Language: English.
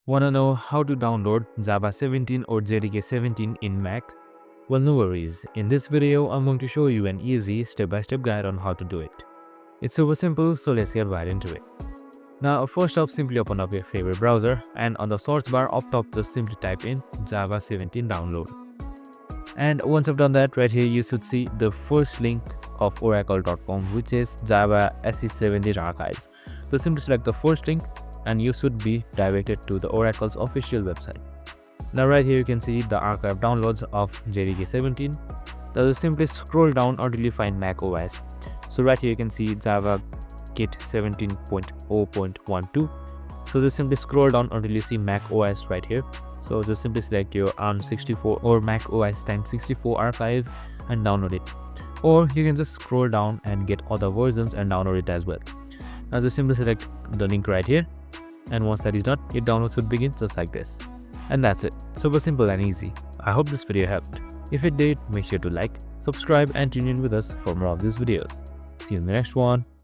Wanna know how to download Java 17 or JDK 17 in Mac? Well, no worries. In this video, I'm going to show you an easy step-by-step guide on how to do it. It's super simple, so let's get right into it. Now, first off, simply open up your favorite browser and on the source bar up top, just simply type in Java 17 download. And once I've done that, right here you should see the first link of oracle.com, which is Java SE17 archives. So simply select the first link and you should be directed to the Oracle's official website. Now right here you can see the archive downloads of JDK 17. Now just simply scroll down until you find Mac OS. So right here you can see Java Kit 17.0.12. So just simply scroll down until you see Mac OS right here. So just simply select your ARM64 or Mac OS x64 archive and download it. Or you can just scroll down and get other versions and download it as well. Now just simply select the link right here. And once that is done, your downloads would begin just like this. And that's it. Super simple and easy. I hope this video helped. If it did, make sure to like, subscribe and tune in with us for more of these videos. See you in the next one.